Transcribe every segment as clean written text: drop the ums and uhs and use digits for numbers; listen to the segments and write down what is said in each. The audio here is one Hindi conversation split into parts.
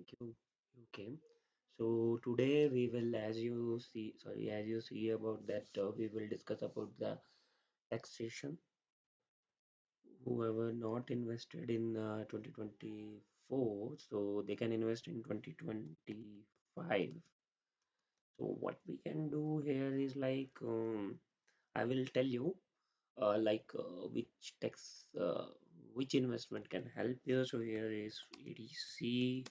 Thank you. You came. So today we will, as you see about that, we will discuss about the taxation. Whoever not invested in 2024, so they can invest in 2025. So what we can do here is I will tell you which investment can help you. So here is EDC,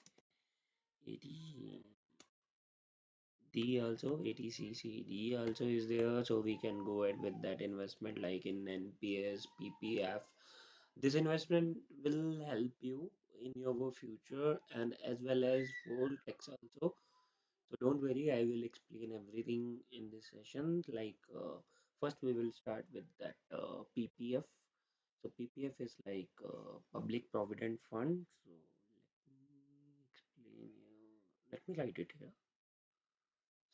also ATCCD also is there, so we can go ahead with that investment like in NPS, PPF. This investment will help you in your future and as well as for tax also. So don't worry, I will explain everything in this session. First we will start with that PPF. So PPF is Public Provident Fund. So let me write it here.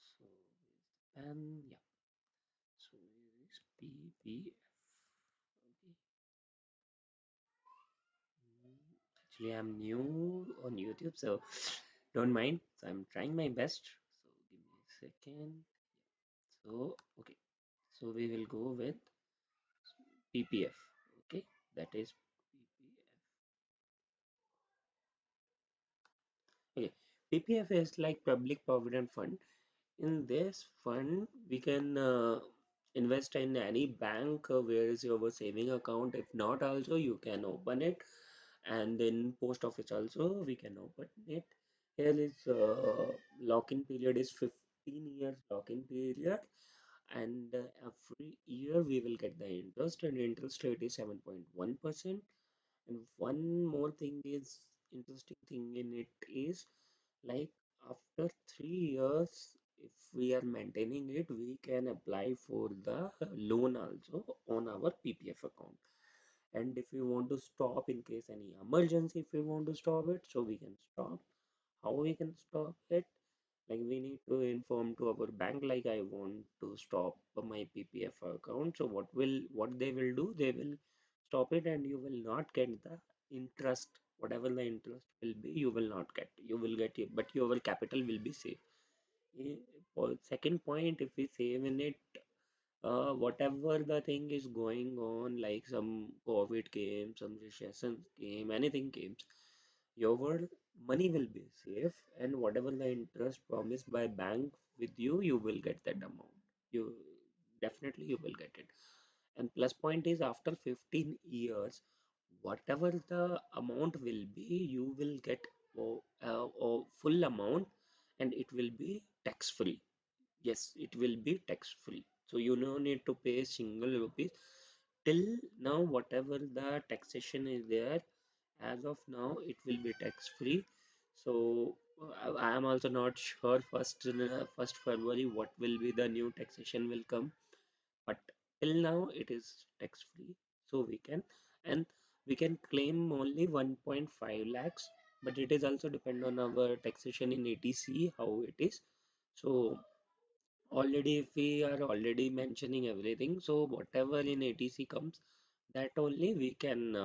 So and yeah. So here is PPF. Okay. Actually, I'm new on YouTube, so don't mind. So I'm trying my best. So give me a second. So okay. So we will go with PPF. Okay, that is PPF. Okay, PPF is like Public Provident Fund. In this fund, we can invest in any bank where is your saving account. If not, also you can open it, and then post office also we can open it. Here is lock-in period is 15 years lock-in period, and every year we will get the interest, and interest rate is 7.1%. And one more thing is interesting thing in it is like after 3 years, if we are maintaining it, we can apply for the loan also on our PPF account. And if we want to stop in case any emergency, if we want to stop it, so we can stop. How we can stop it? Like we need to inform to our bank like I want to stop my PPF account. So what they will do? They will stop it and you will not get the interest. Whatever the interest will be, you will not get. You will get it, but your capital will be safe. Eh, Second point, if we save in it, whatever the thing is going on, like some COVID came, some recession came, anything came, your money will be safe, and whatever the interest promised by bank with you, you will get that amount. You definitely you will get it. And plus point is after 15 years, whatever the amount will be, you will get full amount, and it will be tax free. Yes, it will be tax free. So you no need to pay single rupees. Till now, whatever the taxation is there, as of now, it will be tax free. So I am also not sure first February what will be the new taxation will come, but till now it is tax free. So and we can claim only 1.5 lakhs, but it is also depend on our taxation in ATC how it is. So already if we are already mentioning everything, so whatever in ATC comes, that only we can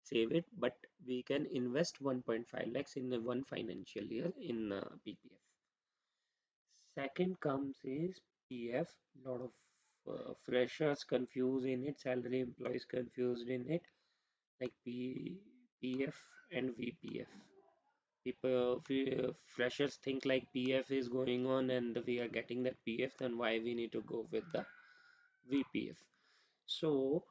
save it, but we can invest 1.5 lakhs in one financial year in PPF. Second comes is PF. Lot of freshers confused in it, salary employees confused in it, like PF and VPF. Freshers think like PF is going on and we are getting that PF, then why we need to go with the VPF? So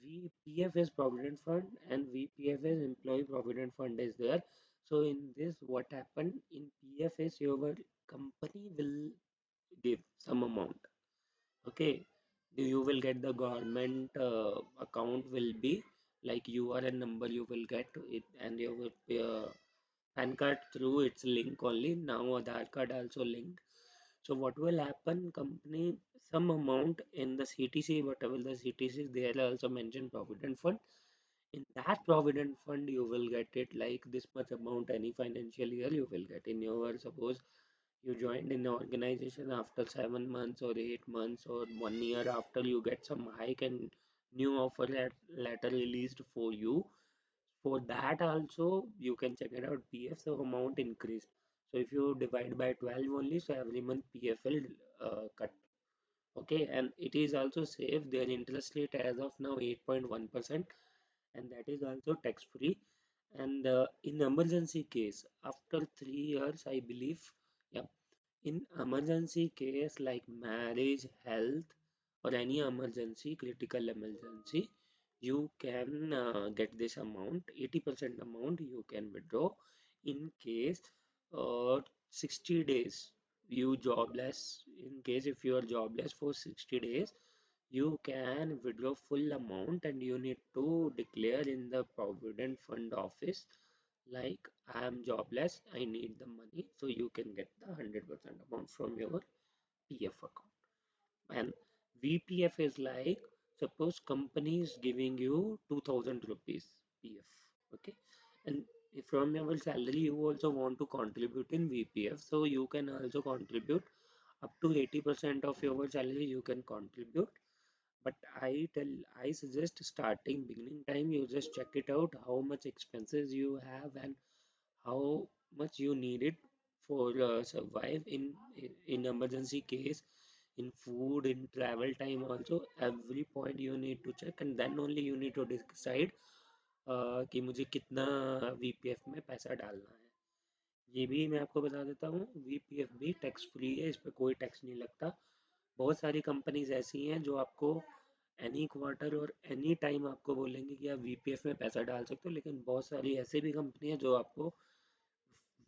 VPF is Provident Fund and VPF is Employee Provident Fund is there. So in this, what happened in PF is your company will give some amount. Okay, you will get the government account will be like URN number you will get it, and your PAN card through its link only. Now Aadhaar card also linked. So what will happen? Company some amount in the CTC, whatever the CTC, they are also mentioned Provident Fund. In that Provident Fund, you will get it like this much amount any financial year you will get in your suppose you joined in the organization after 7 months or 8 months or 1 year after you get some hike and new offer letter released for you For that also you can check it out. PF so amount increased. So if you divide by 12 only, so every month PF will cut. Okay, and it is also safe. Their interest rate as of now 8.1%, and that is also tax free. And in emergency case, after 3 years, I believe, yeah, in emergency case like marriage, health, or any emergency, critical emergency, you can get this amount, 80% amount you can withdraw in case uh, 60 days you jobless. In case if you are jobless for 60 days, you can withdraw full amount and you need to declare in the Provident Fund office like I am jobless, I need the money, so you can get the 100% amount from your PF account. And VPF is like suppose company is giving you 2000 rupees PF, okay, and if from your salary you also want to contribute in VPF, so you can also contribute up to 80% of your salary you can contribute. But I suggest starting beginning time you just check it out how much expenses you have and how much you need it for survive in emergency case, in food, in travel time also, every point you need to check and then only you need to decide कि मुझे कितना वीपीएफ में पैसा डालना है। ये भी मैं आपको बता देता हूँ, वीपीएफ भी टैक्स फ्री है, इस पे कोई टैक्स नहीं लगता। बहुत सारी कंपनीज ऐसी हैं जो आपको एनी क्वार्टर और एनी टाइम आपको बोलेंगे कि आप वीपीएफ में पैसा डाल सकते हो, लेकिन बहुत सारी ऐसे भी कंपनी है जो आपको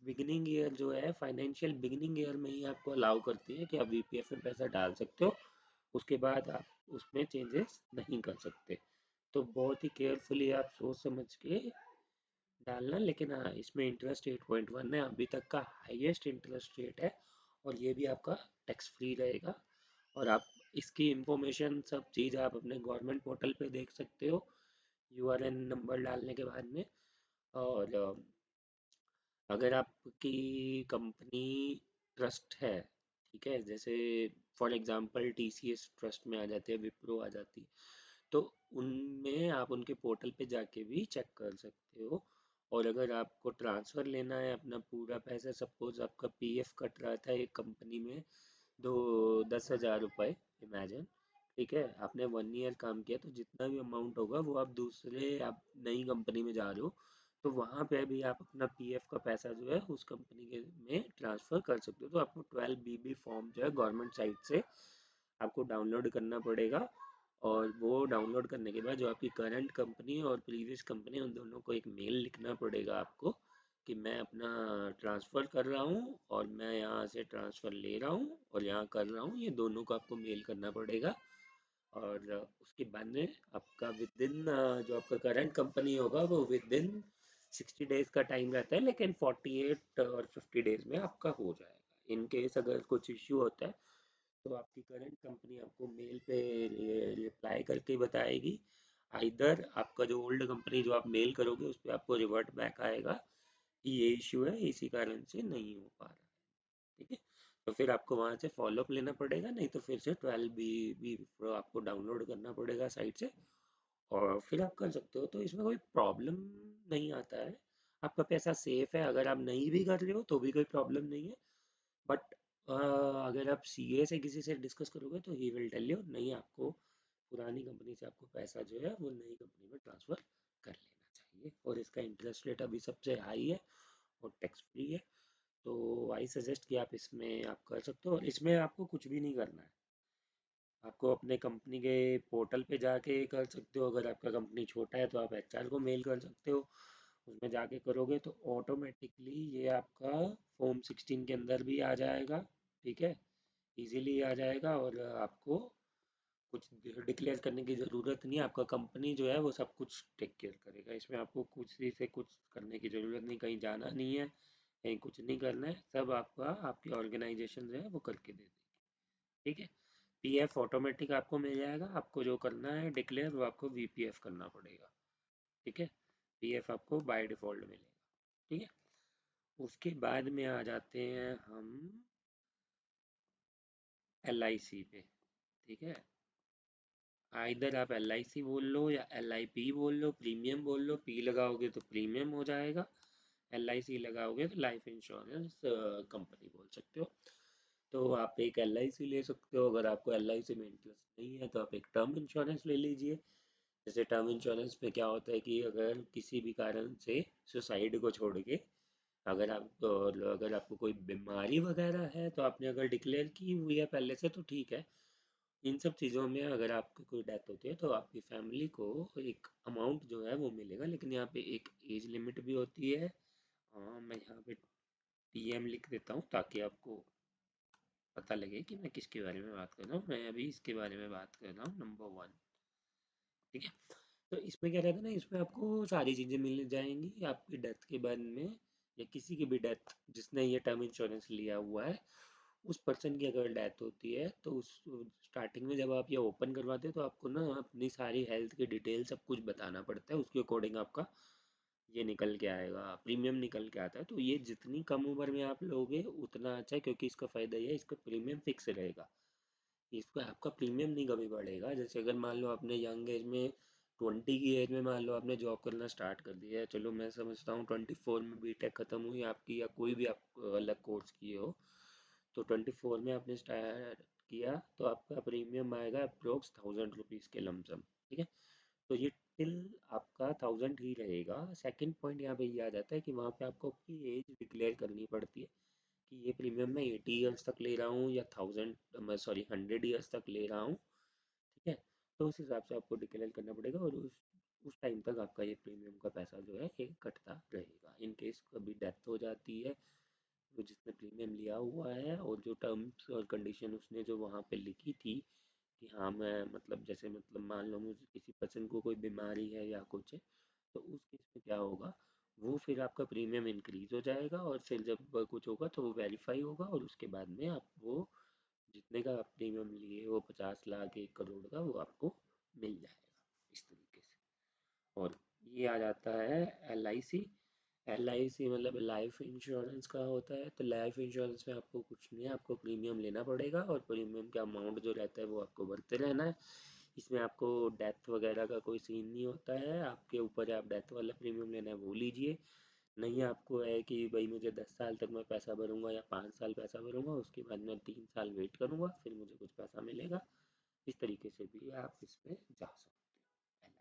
बिगिनिंग ईयर जो है फाइनेंशियल बिगिनिंग ईयर में ही आपको अलाउ करती है कि आप वीपीएफ में पैसा डाल सकते हो, उसके बाद आप उसमें चेंजेस नहीं कर सकते। तो बहुत ही केयरफुली आप सोच समझ के डालना, लेकिन हाँ इसमें इंटरेस्ट 8.1 है, अभी तक का हाईएस्ट इंटरेस्ट रेट है और ये भी आपका टैक्स फ्री रहेगा। और आप इसकी इंफॉर्मेशन सब चीज़ आप अपने गवर्नमेंट पोर्टल पे देख सकते हो यूआरएन नंबर डालने के बाद में। और अगर आपकी कंपनी ट्रस्ट है, ठीक है, जैसे फॉर एग्जांपल टीसीएस ट्रस्ट में आ जाती है, विप्रो आ जाती है, तो उनमें आप उनके पोर्टल पे जाके भी चेक कर सकते हो। और अगर आपको ट्रांसफ़र लेना है अपना पूरा पैसा, सपोज आपका पीएफ कट रहा था एक कंपनी में दो 10,000 रुपये, इमेजिन, ठीक है, आपने 1 ईयर काम किया तो जितना भी अमाउंट होगा वो आप दूसरे, आप नई कंपनी में जा रहे हो तो वहाँ पे भी आप अपना पीएफ का पैसा जो है उस कंपनी के में ट्रांसफ़र कर सकते हो। तो आपको 12 बीबी फॉर्म जो है गवर्नमेंट साइट से आपको डाउनलोड करना पड़ेगा। और वो डाउनलोड करने के बाद जो आपकी करंट कंपनी और प्रीवियस कंपनी उन दोनों को एक मेल लिखना पड़ेगा आपको कि मैं अपना ट्रांसफ़र कर रहा हूँ और मैं यहाँ से ट्रांसफ़र ले रहा हूँ और यहाँ कर रहा हूँ, ये दोनों को आपको मेल करना पड़ेगा। और उसके बाद में आपका विद इन जो आपका करंट कंपनी होगा वो विद इन 60 डेज का टाइम रहता है, लेकिन 48 और 50 डेज में आपका हो जाएगा। इन केस अगर कुछ इश्यू होता है तो आपकी करंट कंपनी आपको मेल पे रिप्लाई करके बताएगी। आइदर आपका जो ओल्ड कंपनी जो आप मेल करोगे उस पर आपको रिवर्ट बैक आएगा कि ये इश्यू है, इसी कारण से नहीं हो पा रहा है, ठीक है। तो फिर आपको वहां से फॉलोअप लेना पड़ेगा, नहीं तो फिर से 12 बी प्रो आपको डाउनलोड करना पड़ेगा साइट से और फिर आप कर सकते हो। तो इसमें कोई प्रॉब्लम नहीं आता है, आपका पैसा सेफ है, अगर आप नहीं भी कर रहे हो तो भी कोई प्रॉब्लम नहीं है। बट अगर आप सीए से किसी से डिस्कस करोगे तो ही विल टेल यू नहीं, आपको पुरानी कंपनी से आपको पैसा जो है वो नई कंपनी में ट्रांसफ़र कर लेना चाहिए। और इसका इंटरेस्ट रेट अभी सबसे हाई है और टैक्स फ्री है। तो आई सजेस्ट कि आप इसमें आप कर सकते हो, और इसमें आपको कुछ भी नहीं करना है। आपको अपने कंपनी के पोर्टल पे जाके कर सकते हो, अगर आपका कंपनी छोटा है तो आप एचआर को मेल कर सकते हो, उसमें जाके करोगे तो ऑटोमेटिकली ये आपका फॉर्म 16 के अंदर भी आ जाएगा, ठीक है, इजीली आ जाएगा। और आपको कुछ डिक्लेयर करने की ज़रूरत नहीं है, आपका कंपनी जो है वो सब कुछ टेक केयर करेगा, इसमें आपको कुछ ही से कुछ करने की ज़रूरत नहीं, कहीं जाना नहीं है, कहीं कुछ नहीं करना है, सब आपका आपकी ऑर्गेनाइजेशन जो है वो करके दे देगी, ठीक है। पीएफ ऑटोमेटिक आपको मिल जाएगा, आपको जो करना है डिक्लेयर वो आपको वीपीएफ करना पड़ेगा, ठीक है। पीएफ आपको बाय डिफ़ॉल्ट मिलेगा, ठीक है। उसके बाद में आ जाते हैं हम एलआईसी पे, ठीक है। आइदर आप LIC बोल लो या LIP बोल लो, प्रीमियम बोल लो। पी लगाओगे तो प्रीमियम हो जाएगा, LIC लगाओगे तो लाइफ इंश्योरेंस कंपनी बोल सकते हो। तो आप एक LIC ले सकते हो। अगर आपको LIC में इंटरेस्ट नहीं है तो आप एक टर्म इंश्योरेंस ले लीजिए। जैसे टर्म इंश्योरेंस में क्या होता है कि अगर किसी भी कारण से सुसाइड को छोड़ के, अगर आपको कोई बीमारी वगैरह है तो आपने अगर डिक्लेयर की हुई है पहले से तो ठीक है। इन सब चीज़ों में अगर आपकी कोई डेथ होती है तो आपकी फैमिली को एक अमाउंट जो है वो मिलेगा, लेकिन यहाँ पे एक एज लिमिट भी होती है। मैं यहाँ पे TM लिख देता हूँ ताकि आपको पता लगे कि मैं किसके बारे में बात कर रहा हूँ। मैं अभी इसके बारे में बात कर रहा हूँ, नंबर 1। ठीक है। तो इसमें क्या रहता है ना, इसमें आपको सारी चीज़ें मिल जाएंगी आपकी डेथ के बाद में, या किसी की भी डेथ जिसने ये टर्म इंश्योरेंस लिया हुआ है उस पर्सन की अगर डेथ होती है तो उस स्टार्टिंग में जब आप ये ओपन करवाते हैं तो आपको ना अपनी सारी हेल्थ की डिटेल सब कुछ बताना पड़ता है। उसके अकॉर्डिंग आपका ये निकल के आएगा, प्रीमियम निकल के आता है। तो ये जितनी कम उम्र में आप लोगे उतना अच्छा है, क्योंकि इसका फ़ायदा ये है इसका प्रीमियम फिक्स रहेगा। इसका आपका प्रीमियम नहीं कभी बढ़ेगा। जैसे अगर मान लो आपने यंग एज में 20 की एज में मान लो आपने जॉब करना स्टार्ट कर दिया है, चलो मैं समझता हूँ 24 में बीटेक ख़त्म हुई आपकी या कोई भी आप अलग कोर्स किए हो, तो 24 में आपने स्टार्ट किया तो आपका प्रीमियम आएगा अप्रोक्स 1000 रुपीज़ के लमसम। ठीक है। तो ये टिल आपका 1000 ही रहेगा। सेकंड पॉइंट यहाँ पे ये आ जाता है कि वहाँ पे आपको अपनी एज डिक्लेयर करनी पड़ती है कि ये प्रीमियम मैं 80 ईयर्स तक ले रहा हूँ या 100 ईयर्स तक ले रहा हूँ। ठीक है। तो उस हिसाब से आपको डिक्लेयर करना पड़ेगा और उस टाइम तक आपका ये प्रीमियम का पैसा जो है ये कटता रहेगा। इन केस कभी डेथ हो जाती है वो जिसने प्रीमियम लिया हुआ है, और जो टर्म्स और कंडीशन उसने जो वहाँ पे लिखी थी कि हाँ मैं मतलब जैसे मतलब मान लो मुझे किसी पर्सन को कोई बीमारी है या कुछ है, तो उस केस में क्या होगा, वो फिर आपका प्रीमियम इंक्रीज हो जाएगा और फिर जब कुछ होगा तो वो वेरीफाई होगा और उसके बाद में आप वो जितने का आप प्रीमियम लिए वो 50 लाख 1 करोड़ का वो आपको मिल जाएगा इस तरीके से। और ये आ जाता है LIC। LIC मतलब लाइफ इंश्योरेंस का होता है। तो लाइफ इंश्योरेंस में आपको कुछ नहीं है, आपको प्रीमियम लेना पड़ेगा और प्रीमियम का अमाउंट जो रहता है वो आपको भरते रहना है। इसमें आपको डेथ वगैरह का कोई सीन नहीं होता है, आपके ऊपर है, आप डेथ वाला प्रीमियम लेना है वो लीजिए। नहीं आपको है कि भाई मुझे 10 साल तक मैं पैसा भरूंगा या 5 साल पैसा भरूंगा उसके बाद मैं 3 साल वेट करूंगा फिर मुझे कुछ पैसा मिलेगा, इस तरीके से भी आप इसमें जा सकते हो LIC।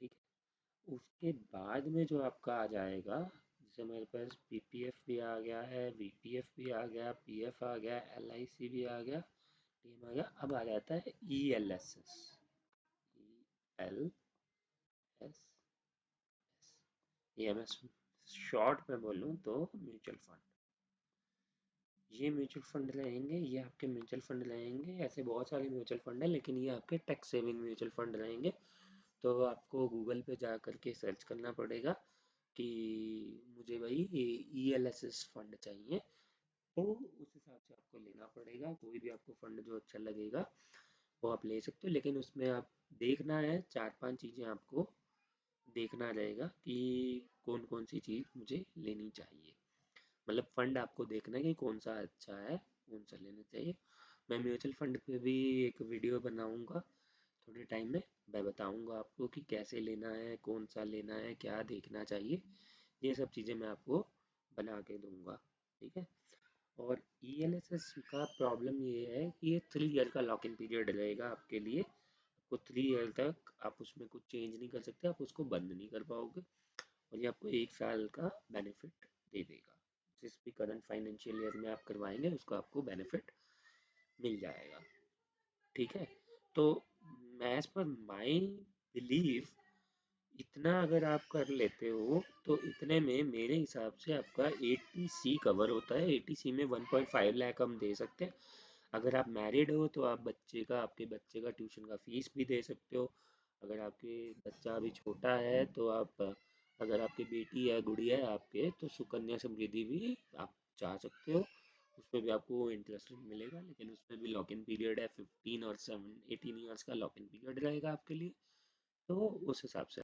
ठीक है। उसके बाद में जो आपका आ जाएगा, जैसे मेरे पास PPF भी आ गया है, VPF भी आ गया, PF आ गया, LIC भी आ गया, TM आ गया। अब आ जाता है ELSS। ELSS, EMS शॉर्ट में बोलूँ तो म्यूचुअल फंड। ये म्यूचुअल फंड रहेंगे, ये आपके म्यूचुअल फंड रहेंगे। ऐसे बहुत सारे म्यूचुअल फंड है लेकिन ये आपके टैक्स सेविंग म्यूचुअल फंड रहेंगे। तो आपको गूगल पे जा करके सर्च करना पड़ेगा कि मुझे भाई ELSS फंड चाहिए, तो उस हिसाब से आपको लेना पड़ेगा। कोई भी आपको फंड जो अच्छा लगेगा वो आप ले सकते हो, लेकिन उसमें आप देखना है 4-5 चीज़ें आपको देखना रहेगा कि कौन कौन सी चीज़ मुझे लेनी चाहिए। मतलब फंड आपको देखना है कि कौन सा अच्छा है, कौन सा लेना चाहिए। मैं म्यूचुअल फंड पे भी एक वीडियो बनाऊंगा थोड़े टाइम में। मैं बताऊंगा आपको कि कैसे लेना है, कौन सा लेना है, क्या देखना चाहिए। ये सब चीज़ें मैं आपको बना के दूंगा। ठीक है। और ELSS का प्रॉब्लम ये है कि ये 3 ईयर का लॉक इन पीरियड रहेगा आपके लिए। आपको 3 ईयर तक आप उसमें कुछ चेंज नहीं कर सकते, आप उसको बंद नहीं कर पाओगे। और ये आपको 1 साल का बेनिफिट दे देगा। जिस भी करंट फाइनेंशियल ईयर में आप करवाएंगे उसका आपको बेनिफिट मिल जाएगा। ठीक है। तो एज पर माई बिलीव इतना अगर आप कर लेते हो तो इतने में मेरे हिसाब से आपका 80C कवर होता है। 80C में 1.5 लाख हम दे सकते हैं। अगर आप मैरिड हो तो आप आपके बच्चे का ट्यूशन का फीस भी दे सकते हो। अगर आपके बच्चा अभी छोटा है तो आप, अगर आपकी बेटी है गुड़िया है आपके, तो सुकन्या समृद्धि भी आप चाह सकते हो। उसमें भी आपको इंटरेस्ट मिलेगा, लेकिन उसमें भी लॉक इन पीरियड है 15 और 18 ईयर्स का लॉक इन पीरियड रहेगा आपके लिए। तो उस हिसाब से